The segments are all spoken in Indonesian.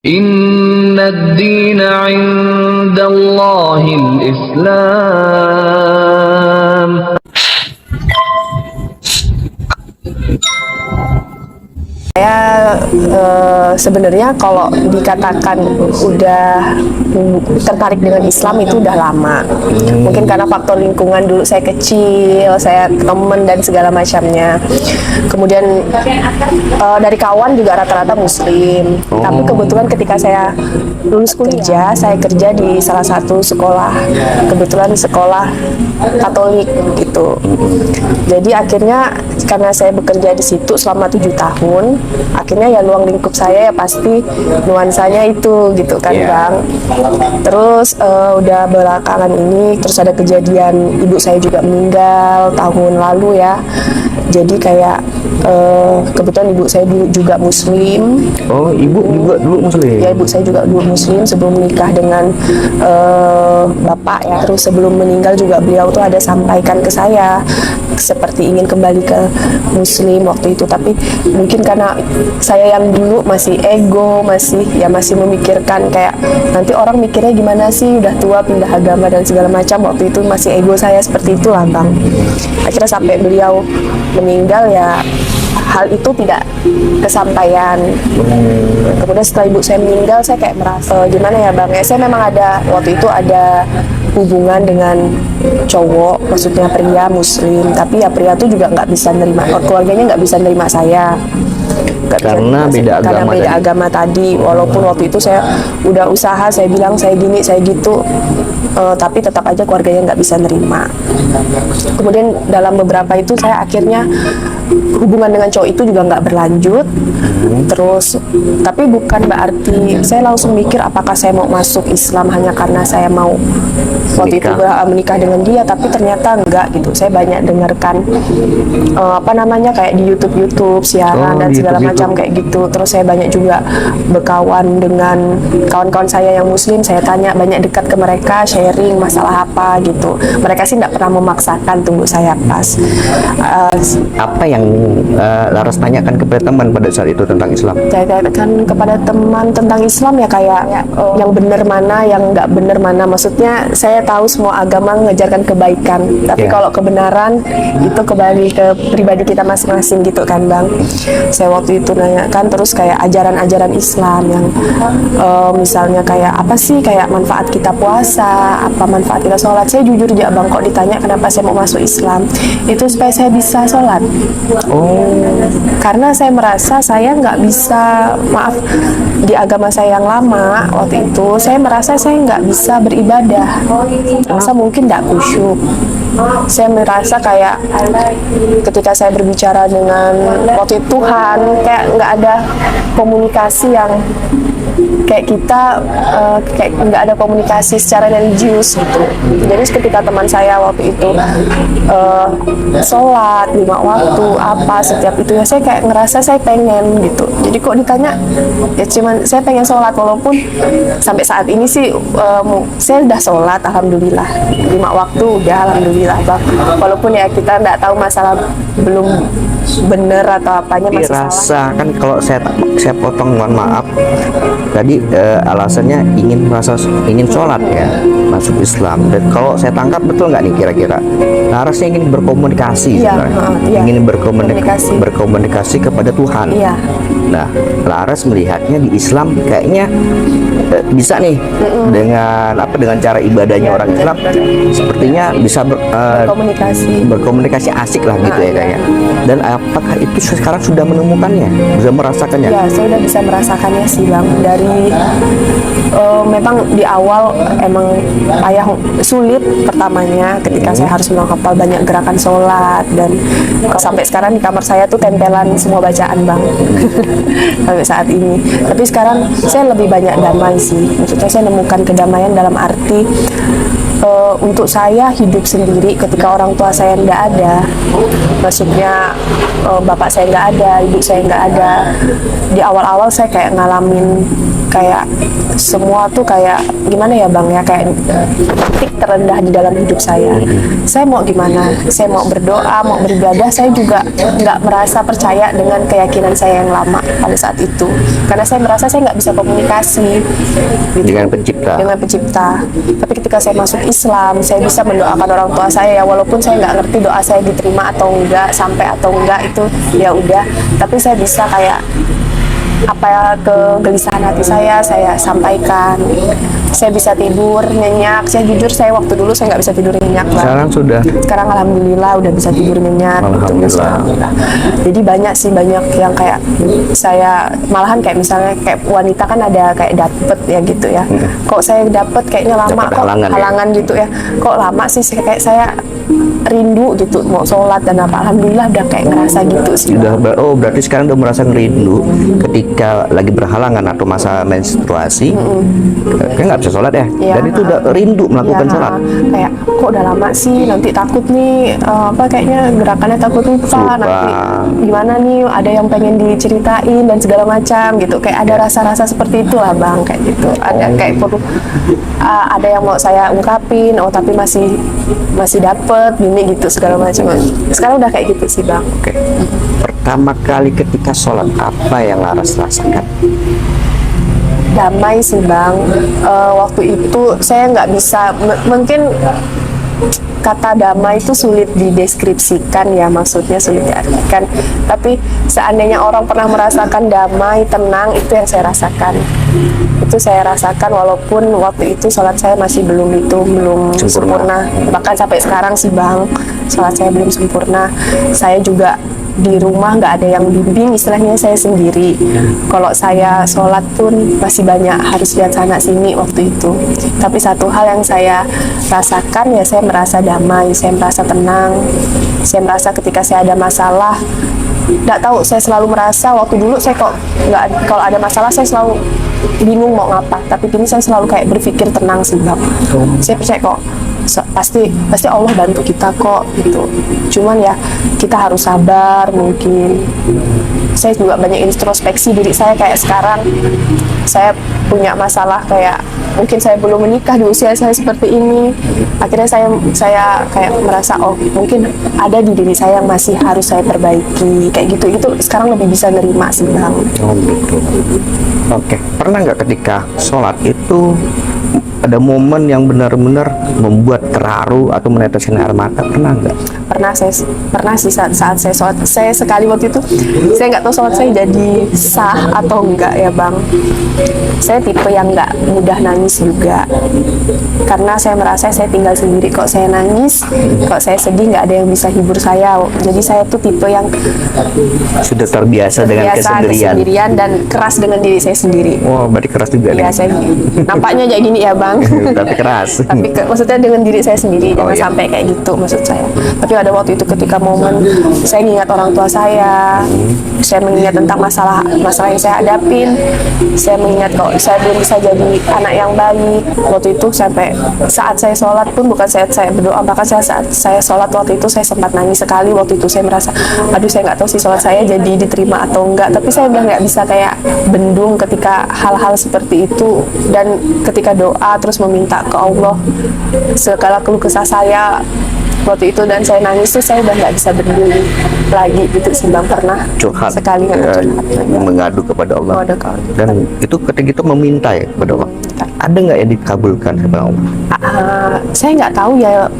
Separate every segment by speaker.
Speaker 1: Inna ad-dina 'indallahil Islam.
Speaker 2: Saya sebenarnya kalau dikatakan udah tertarik dengan Islam itu udah lama. Mungkin karena faktor lingkungan, dulu saya kecil, saya temen dan segala macamnya. Kemudian dari kawan juga rata-rata Muslim. Tapi kebetulan ketika saya lulus kuliah, saya kerja di salah satu sekolah, kebetulan sekolah Katolik gitu. Jadi akhirnya karena saya bekerja di situ selama 7 tahun, akhirnya ya ruang lingkup saya ya pasti nuansanya itu gitu kan, Bang. Terus udah belakangan ini terus ada kejadian ibu saya juga meninggal tahun lalu ya. Jadi kayak kebetulan ibu saya dulu juga Muslim.
Speaker 3: Oh, ibu juga dulu Muslim?
Speaker 2: Ya, ibu saya juga dulu Muslim sebelum menikah dengan bapak ya. Terus sebelum meninggal juga beliau tuh ada sampaikan ke saya seperti ingin kembali ke Muslim waktu itu. Tapi mungkin karena saya yang dulu masih ego, masih memikirkan kayak nanti orang mikirnya gimana sih udah tua pindah agama dan segala macam. Waktu itu masih ego saya seperti itulah, Bang. Akhirnya sampai beliau meninggal ya hal itu tidak kesampaian. Kemudian setelah ibu saya meninggal, saya kayak merasa gimana ya, Bang, ya saya memang ada waktu itu ada hubungan dengan cowok, maksudnya pria Muslim, tapi ya pria tuh juga nggak bisa nerima, keluarganya nggak bisa nerima saya.
Speaker 3: Karena beda
Speaker 2: agama tadi. Walaupun waktu itu saya udah usaha, saya bilang saya gini, saya gitu, tapi tetap aja keluarganya nggak bisa nerima. Kemudian dalam beberapa itu saya akhirnya hubungan dengan cowok itu juga nggak berlanjut. Terus tapi bukan berarti saya langsung mikir apakah saya mau masuk Islam hanya karena saya mau waktu itu menikah dengan dia, tapi ternyata enggak gitu. Saya banyak dengarkan kayak di YouTube siaran dan segala macam kayak gitu. Terus saya banyak juga berkawan dengan kawan-kawan saya yang Muslim. Saya tanya, banyak dekat ke mereka, sharing masalah apa gitu. Mereka sih tidak pernah memaksakan, tunggu saya pas.
Speaker 3: Apa yang Laras tanyakan kepada teman pada saat itu tentang Islam?
Speaker 2: Saya tanyakan kepada teman tentang Islam ya kayak yang benar mana, yang nggak benar mana. Maksudnya saya tahu semua agama mengajarkan kebaikan, tapi kalau kebenaran itu kembali ke pribadi kita masing-masing gitu kan, Bang. Saya waktu itu nanyakan terus kayak ajaran-ajaran Islam yang misalnya kayak apa sih kayak manfaat kita puasa, apa manfaat kita sholat. Saya jujur aja, Bang, kok ditanya kenapa saya mau masuk Islam, itu supaya saya bisa sholat. Karena saya merasa saya nggak bisa, maaf, di agama saya yang lama waktu itu saya merasa saya nggak bisa beribadah, merasa mungkin nggak khusyuk. Saya merasa kayak ketika saya berbicara dengan waktu itu Tuhan, kayak nggak ada komunikasi yang kayak kita kayak nggak ada komunikasi secara religius gitu. Jadi ketika teman saya waktu itu sholat 5 waktu apa setiap itu ya, saya kayak ngerasa saya pengen gitu. Jadi kok ditanya ya cuman saya pengen sholat, walaupun sampai saat ini sih saya udah sholat alhamdulillah 5 waktu udah alhamdulillah, Bang. Walaupun ya kita nggak tahu masalah belum bener atau apanya masih
Speaker 3: rasa kan. Kalau saya potong, mohon maaf, tadi alasannya ingin sholat ya, masuk Islam. Dan kalau saya tangkap betul nggak nih kira-kira Larasnya ingin berkomunikasi, ingin berkomunikasi kepada Tuhan. Nah, Laras melihatnya di Islam kayaknya bisa nih dengan cara ibadahnya orang Islam, sepertinya bisa berkomunikasi asik lah gitu ya kayaknya. Dan apakah itu sekarang sudah menemukannya, sudah merasakannya?
Speaker 2: Ya, saya sudah bisa merasakannya sih, Bang. Dari memang di awal emang ayah sulit pertamanya ketika saya harus menghafal banyak gerakan sholat, dan sampai sekarang di kamar saya tuh tempelan semua bacaan, Bang. Sampai saat ini. Tapi sekarang saya lebih banyak damai sih. Maksudnya saya menemukan kedamaian dalam arti untuk saya hidup sendiri ketika orang tua saya nggak ada. Maksudnya bapak saya nggak ada, ibu saya nggak ada. Di awal-awal saya kayak ngalamin kayak semua tuh kayak gimana ya Bang ya, kayak titik terendah di dalam hidup saya. Saya mau gimana? Saya mau berdoa, mau beribadah, saya juga nggak merasa percaya dengan keyakinan saya yang lama pada saat itu, karena saya merasa saya nggak bisa komunikasi gitu,
Speaker 3: Dengan pencipta.
Speaker 2: dengan pencipta. Tapi ketika saya masuk Islam, saya bisa mendoakan orang tua saya ya, walaupun saya nggak ngerti doa saya diterima atau enggak, sampai atau enggak itu ya udah, tapi saya bisa kayak apa kegelisahan hati saya sampaikan. Saya bisa tidur nyenyak. Saya jujur, saya waktu dulu saya nggak bisa tidur nyenyak Bang.
Speaker 3: Sekarang sudah.
Speaker 2: Sekarang alhamdulillah udah bisa tidur nyenyak gitu.
Speaker 3: Alhamdulillah.
Speaker 2: Jadi banyak yang kayak saya malahan kayak misalnya kayak wanita kan ada kayak dapet ya gitu ya. Kok saya dapet kayaknya lama,
Speaker 3: Dapet
Speaker 2: kok
Speaker 3: halangan ya?
Speaker 2: halangan gitu ya. Kok lama sih, kayak saya rindu gitu mau sholat dan apa. Alhamdulillah udah kayak ngerasa gitu sih.
Speaker 3: Oh, berarti sekarang udah merasa rindu ketika lagi berhalangan atau masa menstruasi, kan nggak bisa sholat ya,
Speaker 2: Iya.
Speaker 3: dan itu udah rindu melakukan
Speaker 2: Iya,
Speaker 3: sholat.
Speaker 2: kayak kok udah lama sih, nanti takut nih apa kayaknya gerakannya takut lupa, nanti gimana nih, ada yang pengen diceritain dan segala macam gitu, kayak ada rasa-rasa seperti itulah Bang, kayak gitu. Ada kayak perlu ada yang mau saya ungkapin, oh tapi masih dapet gini gitu segala macam. Sekarang udah kayak gitu sih Bang.
Speaker 3: Oke. Pertama kali ketika sholat, apa yang Laras rasakan?
Speaker 2: Damai sih Bang. Waktu itu saya nggak bisa, mungkin kata damai itu sulit dideskripsikan ya, maksudnya sulit diartikan. Tapi seandainya orang pernah merasakan damai, tenang, itu yang saya rasakan. Itu saya rasakan walaupun waktu itu sholat saya masih belum sempurna. Bahkan sampai sekarang sih Bang, sholat saya belum sempurna. Saya juga di rumah nggak ada yang bimbing, istilahnya saya sendiri. Kalau saya sholat pun masih banyak harus lihat sana sini waktu itu. Tapi satu hal yang saya rasakan ya, saya merasa damai, saya merasa tenang, saya merasa ketika saya ada masalah, nggak tahu, saya selalu merasa waktu dulu saya kok nggak, kalau ada masalah saya selalu bingung mau ngapa, tapi kini saya selalu kayak berpikir tenang sih Bang. Saya percaya kok pasti Allah bantu kita kok gitu. Cuman ya kita harus sabar. Mungkin saya juga banyak introspeksi diri saya, kayak sekarang saya punya masalah, kayak mungkin saya belum menikah di usia saya seperti ini. Akhirnya saya kayak merasa oh mungkin ada di diri saya yang masih harus saya perbaiki, kayak gitu. Itu sekarang lebih bisa nerima sih Bang.
Speaker 3: Oh gitu. Oke. Pernah nggak ketika sholat itu ada momen yang benar-benar membuat terharu atau meneteskan air mata? Pernah nggak?
Speaker 2: Pernah sih saat saya sholat. Saya sekali waktu itu, saya nggak tahu sholat saya jadi sah atau enggak ya Bang. Saya tipe yang nggak mudah nangis juga, karena saya merasa saya tinggal sendiri. Kok saya nangis, kok saya sedih, nggak ada yang bisa hibur saya. Jadi saya tuh tipe yang
Speaker 3: Sudah terbiasa dengan kesendirian.
Speaker 2: dan keras dengan diri saya sendiri.
Speaker 3: Wah, berarti keras juga
Speaker 2: Ya,
Speaker 3: nih.
Speaker 2: saya nampaknya kayak gini ya Bang.
Speaker 3: Tapi keras.
Speaker 2: Tapi maksudnya dengan diri saya sendiri, jangan
Speaker 3: iya.
Speaker 2: sampai kayak gitu maksud saya. Tapi ada waktu itu ketika momen saya mengingat orang tua saya mengingat tentang masalah yang saya hadapin, saya mengingat kok saya belum bisa jadi anak yang baik. Waktu itu sampai saat saya sholat pun, bukan saat saya berdoa, bahkan saat saya sholat waktu itu saya sempat nangis sekali. Waktu itu saya merasa, aduh saya nggak tahu sih sholat saya jadi diterima atau enggak. Tapi saya udah nggak bisa kayak bendung ketika hal-hal seperti itu, dan ketika doa terus meminta ke Allah segala keluh kesah saya waktu itu, dan saya nangis tuh saya udah nggak bisa bendung lagi gitu sih Bang. Pernah
Speaker 3: Curhat.
Speaker 2: sekali
Speaker 3: Ya,
Speaker 2: curhat
Speaker 3: mengadu kepada Allah.
Speaker 2: Kepada Allah.
Speaker 3: Dan itu ketika kita meminta ya kepada Allah, ada nggak yang dikabulkan kepada Allah?
Speaker 2: Saya nggak tahu ya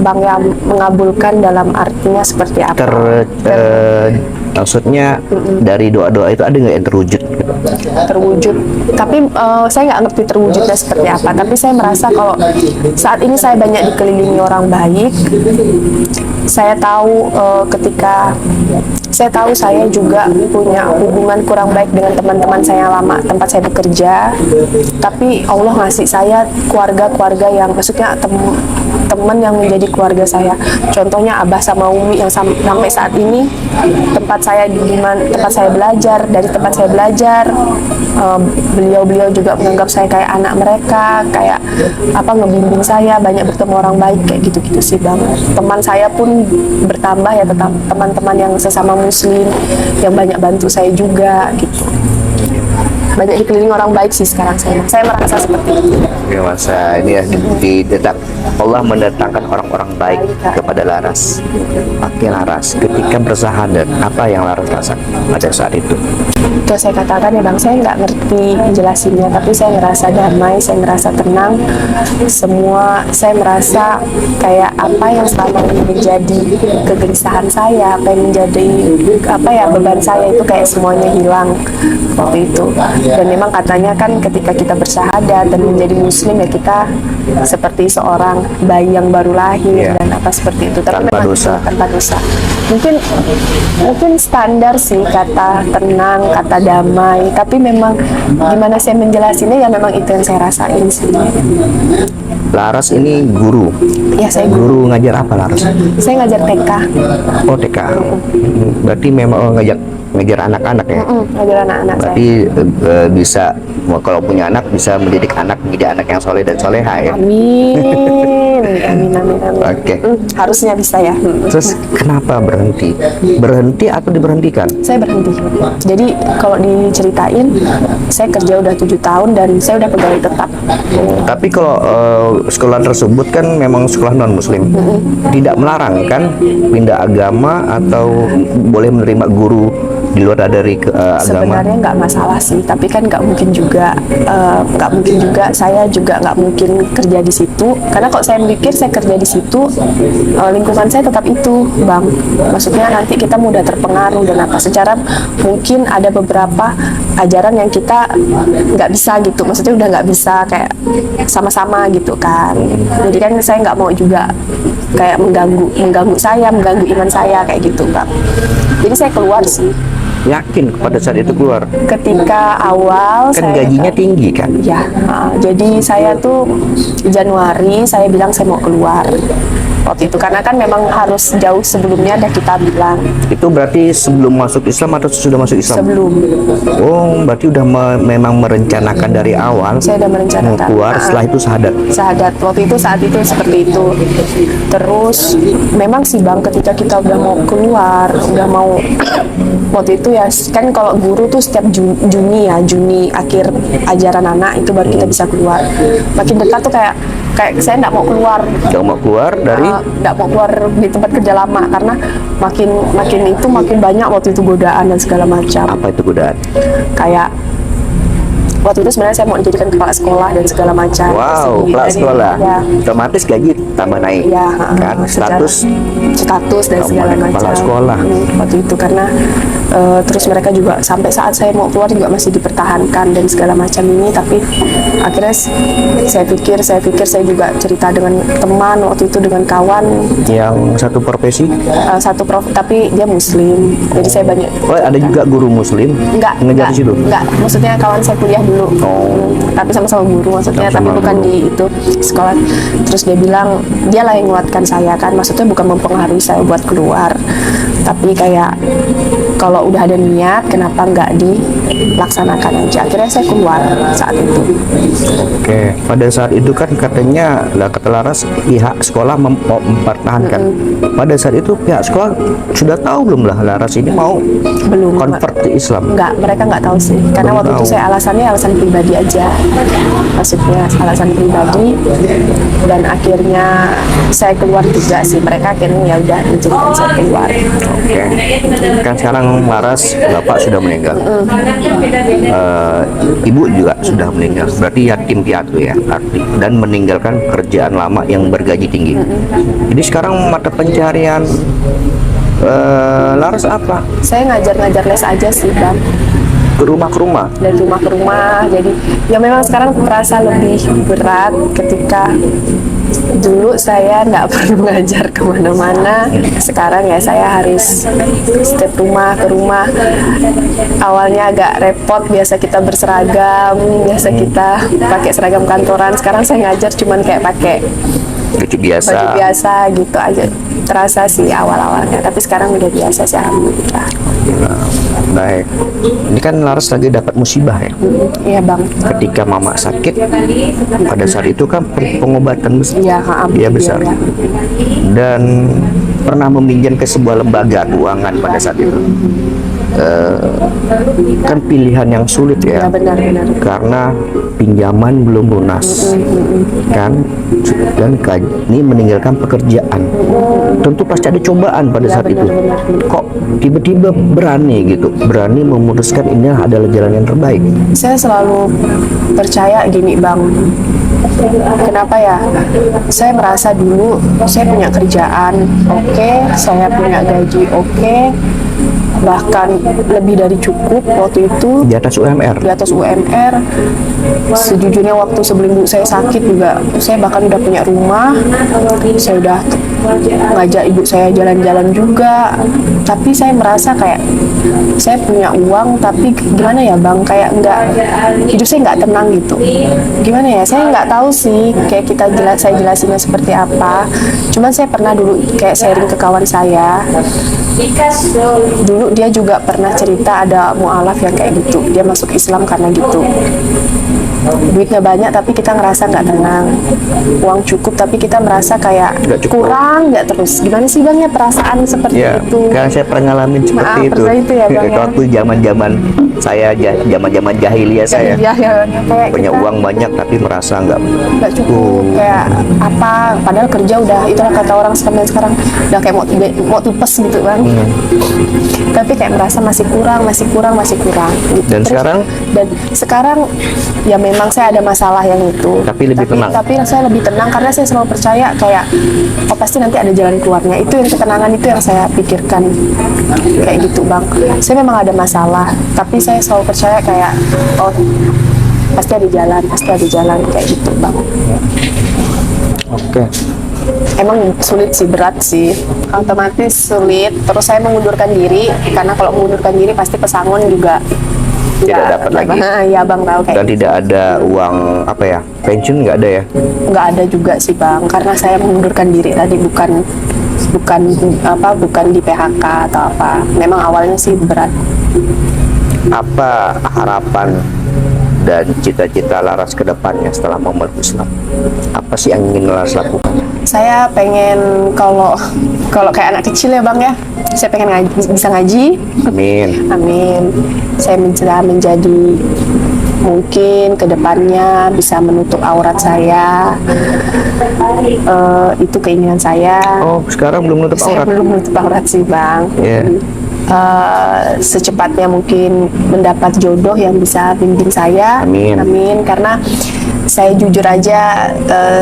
Speaker 2: Bang, yang mengabulkan dalam artinya seperti apa.
Speaker 3: Maksudnya dari doa-doa itu ada nggak yang terwujud?
Speaker 2: Terwujud, tapi saya nggak ngerti terwujudnya seperti apa. Tapi saya merasa kalau saat ini saya banyak dikelilingi orang baik. Saya tahu ketika saya tahu saya juga punya hubungan kurang baik dengan teman-teman saya yang lama tempat saya bekerja, tapi Allah ngasih saya keluarga-keluarga yang, maksudnya teman yang menjadi keluarga saya. Contohnya Abah sama Umi yang sampai saat ini tempat saya belajar, dari tempat saya belajar, beliau-beliau juga menganggap saya kayak anak mereka, kayak ngebimbing saya, banyak bertemu orang baik kayak gitu-gitu sih Bang. Teman saya pun bertambah ya, teman-teman yang sesama muslim yang banyak bantu saya juga gitu. banyak dikelilingi orang baik sih sekarang saya merasa seperti itu.
Speaker 3: Ya masa ini ya Allah mendatangkan orang-orang baik kepada Laras. Oke Laras, ketika bersahadat apa yang Laras rasakan pada saat itu?
Speaker 2: Itu saya katakan ya Bang, saya nggak ngerti jelasinnya, tapi saya ngerasa damai, saya ngerasa tenang, semua saya merasa kayak apa yang selama ini menjadi kegelisahan saya, apa yang menjadi beban saya itu kayak semuanya hilang waktu itu. Dan memang katanya kan ketika kita bersyahadat dan menjadi muslim ya kita seperti seorang bayi yang baru lahir dan apa seperti itu, tapi
Speaker 3: tanpa
Speaker 2: memang
Speaker 3: dosa.
Speaker 2: tanpa dosa. Mungkin standar sih kata tenang, kata damai, tapi memang gimana saya menjelasinnya ya memang itu yang saya rasain sih.
Speaker 3: Laras ini guru.
Speaker 2: Ya saya
Speaker 3: Guru ngajar apa Laras?
Speaker 2: Saya ngajar TK.
Speaker 3: Oh TK. Berarti memang ngajar anak-anak ya.
Speaker 2: Ngajar anak-anak saya.
Speaker 3: Berarti bisa kalau punya anak bisa mendidik anak menjadi anak yang soleh dan soleha ya.
Speaker 2: Amin. Amin.
Speaker 3: Oke.
Speaker 2: Harusnya bisa ya.
Speaker 3: Terus kenapa berhenti? Berhenti atau diberhentikan?
Speaker 2: Saya berhenti. Jadi kalau diceritain, saya kerja udah 7 tahun dan saya udah pegawai tetap.
Speaker 3: Tapi kalau sekolah tersebut kan memang sekolah non muslim, tidak melarang kan pindah agama atau boleh menerima guru di luar dari agama?
Speaker 2: Sebenarnya nggak masalah sih, tapi kan nggak mungkin juga saya juga nggak mungkin kerja di situ, karena kalau saya mikir saya kerja di situ lingkungan saya tetap itu Bang, maksudnya nanti kita mudah terpengaruh dan apa, secara mungkin ada beberapa ajaran yang kita nggak bisa gitu, maksudnya udah nggak bisa kayak sama-sama gitu kan, jadi kan saya nggak mau juga kayak mengganggu iman saya kayak gitu Bang, jadi saya keluar sih.
Speaker 3: Yakin pada saat itu keluar?
Speaker 2: Ketika awal
Speaker 3: Kan
Speaker 2: saya
Speaker 3: gajinya tinggi kan?
Speaker 2: ya, jadi saya tuh Januari saya bilang saya mau keluar waktu itu, karena kan memang harus jauh sebelumnya ada kita bilang.
Speaker 3: Itu berarti sebelum masuk Islam atau sudah masuk Islam?
Speaker 2: Sebelum.
Speaker 3: Oh, berarti udah memang merencanakan dari awal.
Speaker 2: Saya udah merencanakan.
Speaker 3: Mau keluar, setelah itu syahadat.
Speaker 2: Syahadat waktu itu, saat itu seperti itu. Terus memang sih Bang, ketika kita udah mau keluar, udah mau waktu itu ya kan kalau guru tuh setiap Juni akhir ajaran anak itu baru kita bisa keluar. Makin dekat tuh kayak saya nggak mau keluar.
Speaker 3: Nggak mau keluar dari?
Speaker 2: Nggak mau keluar di tempat kerja lama, karena makin banyak waktu itu godaan dan segala macam.
Speaker 3: Apa itu godaan?
Speaker 2: Kayak waktu itu sebenarnya saya mau dijadikan kepala sekolah dan segala macam.
Speaker 3: Wow, kepala sekolah.
Speaker 2: Ya.
Speaker 3: Otomatis gaji tambah naik.
Speaker 2: Ya,
Speaker 3: Kan status
Speaker 2: dan segala macam.
Speaker 3: Kepala sekolah.
Speaker 2: Waktu itu karena terus mereka juga sampai saat saya mau keluar juga masih dipertahankan dan segala macam ini, tapi akhirnya saya pikir saya juga cerita dengan teman waktu itu, dengan kawan
Speaker 3: Yang satu profesi?
Speaker 2: tapi dia muslim, jadi saya banyak.
Speaker 3: Oh, ada juga guru muslim? Ngejar di situ?
Speaker 2: Enggak, maksudnya kawan saya kuliah dulu. Tapi sama-sama guru maksudnya, tapi bukan di itu sekolah. Terus dia bilang, dialah yang menguatkan saya kan, maksudnya bukan mempengaruhi saya buat keluar, tapi kayak kalau udah ada niat, kenapa nggak dilaksanakan aja. Akhirnya saya keluar saat itu.
Speaker 3: Oke, pada saat itu kan katanya kata Laras pihak sekolah mau mempertahankan. Pada saat itu pihak sekolah sudah tahu belum lah Laras ini mau
Speaker 2: Belum.
Speaker 3: convert ke Islam?
Speaker 2: Enggak, mereka nggak tahu sih. Karena
Speaker 3: Belum
Speaker 2: waktu itu
Speaker 3: tahu.
Speaker 2: saya alasannya alasan pribadi aja. Maksudnya alasan pribadi, dan akhirnya saya keluar juga sih. Mereka akhirnya ya udah izinkan saya keluar.
Speaker 3: Oke, kan sekarang Laras bapak sudah meninggal, ibu juga sudah meninggal, berarti yatim piatu ya, dan meninggalkan pekerjaan lama yang bergaji tinggi. Jadi sekarang mata pencarian Laras apa?
Speaker 2: Saya ngajar les aja sih Bang,
Speaker 3: Ke rumah ke rumah?
Speaker 2: dari rumah ke rumah. Jadi ya memang sekarang terasa lebih berat ketika dulu saya nggak perlu ngajar kemana-mana. Sekarang ya saya harus setiap rumah ke rumah. Awalnya agak repot, biasa kita berseragam, biasa kita pakai seragam kantoran. Sekarang saya ngajar cuman kayak pakai
Speaker 3: Baju biasa.
Speaker 2: baju biasa gitu aja. Terasa sih awal-awalnya, tapi sekarang udah biasa sih alhamdulillah.
Speaker 3: Baik, ini kan Laras lagi dapat musibah ya.
Speaker 2: Iya Bang.
Speaker 3: Ketika mama sakit, pada saat itu kan pengobatan
Speaker 2: Iya,
Speaker 3: biaya besar,
Speaker 2: iya.
Speaker 3: dan pernah meminjam ke sebuah lembaga keuangan pada saat itu. kan pilihan yang sulit
Speaker 2: Ya
Speaker 3: ya,
Speaker 2: benar-benar.
Speaker 3: karena pinjaman belum lunas kan, dan ini meninggalkan pekerjaan. Tentu pasti ada cobaan pada saat itu.
Speaker 2: benar-benar.
Speaker 3: Kok tiba-tiba berani gitu, berani memutuskan ini adalah jalan yang terbaik?
Speaker 2: Saya selalu percaya gini bang, kenapa ya? Saya merasa dulu saya punya kerjaan, oke, saya punya gaji, oke, bahkan lebih dari cukup waktu itu
Speaker 3: Di atas UMR.
Speaker 2: di atas UMR. Sejujurnya waktu sebelum ibu saya sakit juga, saya bahkan udah punya rumah, saya udah ngajak ibu saya jalan-jalan juga. Tapi saya merasa kayak saya punya uang, tapi gimana ya bang, kayak hidup saya nggak tenang gitu. Gimana ya, saya nggak tahu sih kayak saya jelasinnya seperti apa. Cuman saya pernah dulu kayak sharing ke kawan saya. Dulu dia juga pernah cerita ada mualaf yang kayak gitu, dia masuk Islam karena gitu. Duitnya banyak tapi kita ngerasa nggak tenang, uang cukup tapi kita merasa kayak
Speaker 3: Nggak cukup.
Speaker 2: kurang, nggak terus. Gimana sih bang ya perasaan seperti
Speaker 3: Ya,
Speaker 2: itu?
Speaker 3: karena saya pernah ngalamin seperti itu.
Speaker 2: pernah itu ya, Bang, ya?
Speaker 3: Waktu zaman-zaman saya, zaman-zaman jahiliyah saya,
Speaker 2: Ya, kayak
Speaker 3: punya
Speaker 2: kita
Speaker 3: uang banyak tapi merasa
Speaker 2: nggak cukup, kayak apa? Padahal kerja udah, itulah kata orang sekarang udah kayak mau tipes gitu bang. Tapi kayak merasa masih kurang gitu.
Speaker 3: Dan
Speaker 2: sekarang ya memang saya ada masalah yang itu.
Speaker 3: Tapi lebih tenang.
Speaker 2: Tapi saya lebih tenang karena saya selalu percaya kayak oh pasti nanti ada jalan keluarnya. Itu yang ketenangan itu yang saya pikirkan kayak gitu bang. Saya memang ada masalah, tapi saya selalu percaya kayak oh pasti ada jalan kayak gitu bang.
Speaker 3: oke.
Speaker 2: Emang sulit sih, berat sih, otomatis sulit. Terus saya mengundurkan diri karena kalau mengundurkan diri pasti pesangon juga
Speaker 3: Tidak dapat lagi.
Speaker 2: Ya bang tahu kayak
Speaker 3: Dan tidak ada uang apa ya, pensiun nggak ada ya?
Speaker 2: nggak ada juga sih bang, karena saya mengundurkan diri tadi bukan di PHK atau apa. Memang awalnya sih berat.
Speaker 3: Apa harapan dan cita-cita Laras ke depannya setelah memeluk Islam? Apa sih yang ingin Laras lakukan?
Speaker 2: Saya pengen kalau kayak anak kecil ya bang ya, saya pengen bisa ngaji.
Speaker 3: Amin.
Speaker 2: Amin. Saya menjadi mungkin kedepannya bisa menutup aurat saya. Itu keinginan saya.
Speaker 3: Oh, sekarang belum nutup
Speaker 2: Saya
Speaker 3: aurat?
Speaker 2: belum menutup aurat sih bang.
Speaker 3: Iya.
Speaker 2: Secepatnya mungkin mendapat jodoh yang bisa bimbing saya.
Speaker 3: Amin.
Speaker 2: Amin. Karena saya jujur aja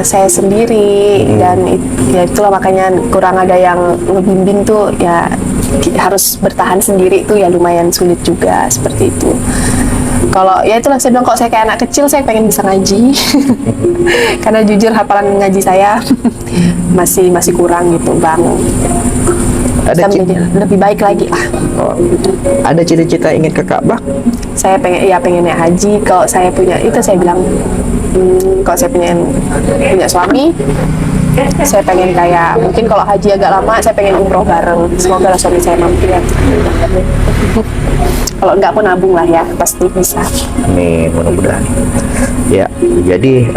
Speaker 2: saya sendiri dan ya itulah makanya kurang ada yang ngebimbing tuh ya, harus bertahan sendiri tuh ya lumayan sulit juga seperti itu. Kalau ya itulah saya bilang, kok saya kayak anak kecil saya pengen bisa ngaji karena jujur hafalan ngaji saya masih kurang gitu bang.
Speaker 3: Ada
Speaker 2: Bisa menjadi lebih baik lagi lah.
Speaker 3: ada cita-cita ingin ke Ka'bah?
Speaker 2: Saya pengen naik haji. Kalau saya punya itu saya bilang kalau saya punya suami, saya pengen kayak mungkin kalau haji agak lama saya pengen umroh bareng. Semoga lah suami saya mampu ya. Kalau enggak pun nabung lah ya, pasti bisa.
Speaker 3: Amin, mudah-mudahan. Ya, jadi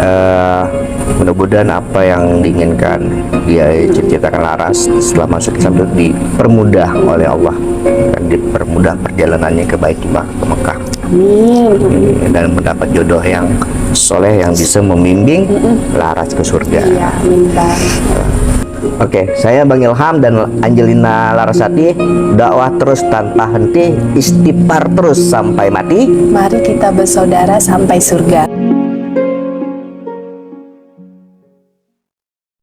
Speaker 3: mudah-mudahan apa yang diinginkan dia cita-citakan Laras setelah masuk Islam itu dipermudah oleh Allah dan dipermudah perjalanannya ke Baitullah, ke Mekah.
Speaker 2: Amin.
Speaker 3: Dan mendapat jodoh yang soleh yang bisa membimbing Laras ke surga.
Speaker 2: Iya, amin bang.
Speaker 3: Oke, saya Bang Ilham dan Angelina Larasati. Dakwah terus tanpa henti, istighfar terus sampai mati.
Speaker 2: Mari kita bersaudara sampai surga.